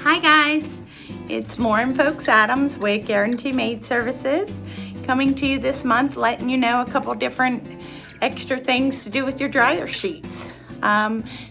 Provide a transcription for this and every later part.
Hi guys, it's Lauren Folks Adams with Guarantee Maid Services coming to you this month, letting you know a couple different extra things to do with your dryer sheets.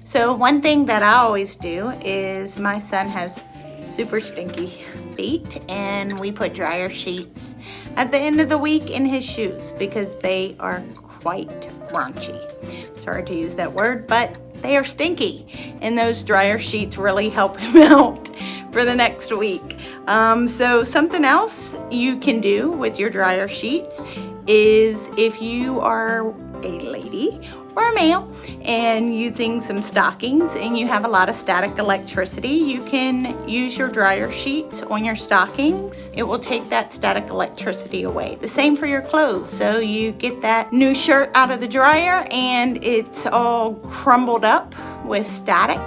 So one thing that I always do is my son has super stinky feet, and we put dryer sheets at the end of the week in his shoes because they are quite raunchy. Sorry to use that word, but they are stinky, and those dryer sheets really help him out for the next week. So something else you can do with your dryer sheets is if you are a lady or a male and using some stockings and you have a lot of static electricity, you can use your dryer sheets on your stockings. It will take that static electricity away. The same for your clothes. So you get that new shirt out of the dryer and it's all crumbled up with static.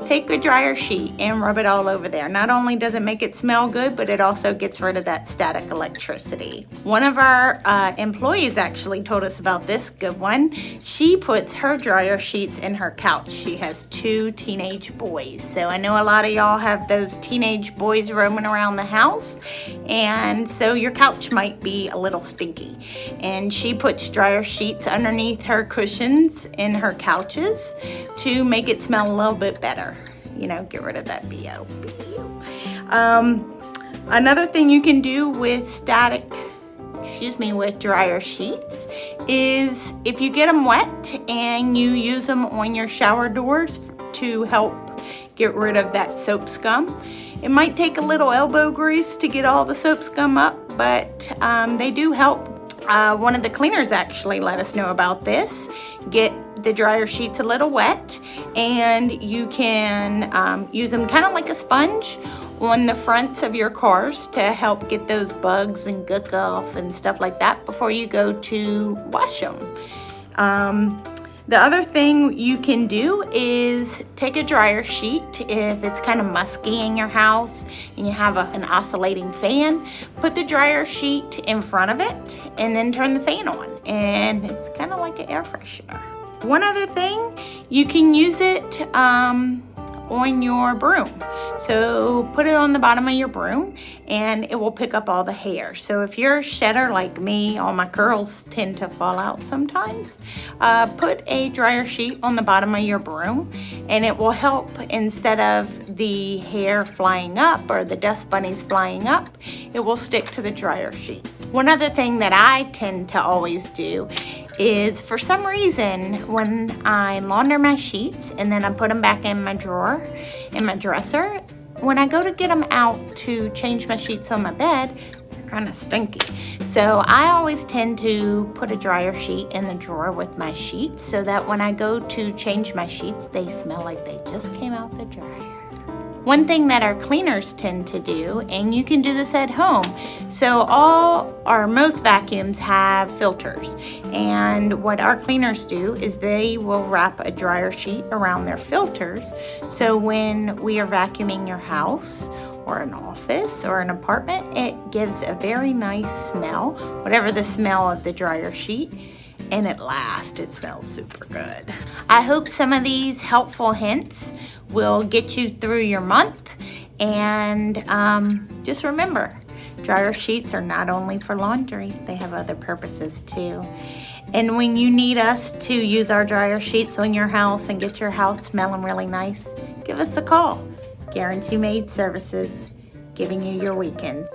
Take a dryer sheet and rub it all over there. Not only does it make it smell good, but it also gets rid of that static electricity. One of our employees actually told us about this good one. She puts her dryer sheets in her couch. She has 2 teenage boys. So I know a lot of y'all have those teenage boys roaming around the house, and so your couch might be a little stinky. And she puts dryer sheets underneath her cushions in her couches to make it smell a little bit better. You know, get rid of that BO. Another thing you can do with with dryer sheets is if you get them wet and you use them on your shower doors to help get rid of that soap scum. It might take a little elbow grease to get all the soap scum up, but they do help. One of the cleaners actually let us know about this. Get the dryer sheets a little wet, and you can use them kind of like a sponge on the fronts of your cars to help get those bugs and gook off and stuff like that before you go to wash them. The other thing you can do is take a dryer sheet if it's kind of musky in your house and you have an oscillating fan. Put the dryer sheet in front of it and then turn the fan on, and it's kind of like an air freshener. One other thing, you can use it on your broom. So put it on the bottom of your broom and it will pick up all the hair. So if you're a shedder like me, all my curls tend to fall out sometimes, put a dryer sheet on the bottom of your broom and it will help. Instead of the hair flying up or the dust bunnies flying up, it will stick to the dryer sheet. One other thing that I tend to always do is, for some reason, when I launder my sheets and then I put them back in my drawer, in my dresser, when I go to get them out to change my sheets on my bed, they're kind of stinky. So I always tend to put a dryer sheet in the drawer with my sheets so that when I go to change my sheets, they smell like they just came out the dryer. One thing that our cleaners tend to do, and you can do this at home, so most vacuums have filters, and what our cleaners do is they will wrap a dryer sheet around their filters, so when we are vacuuming your house or an office or an apartment, it gives a very nice smell, whatever the smell of the dryer sheet, and it lasts. It smells super good. I hope some of these helpful hints will get you through your month, and just remember, dryer sheets are not only for laundry, they have other purposes too. And when you need us to use our dryer sheets on your house and get your house smelling really nice, give us a call. Guarantee Maid Services, giving you your weekends.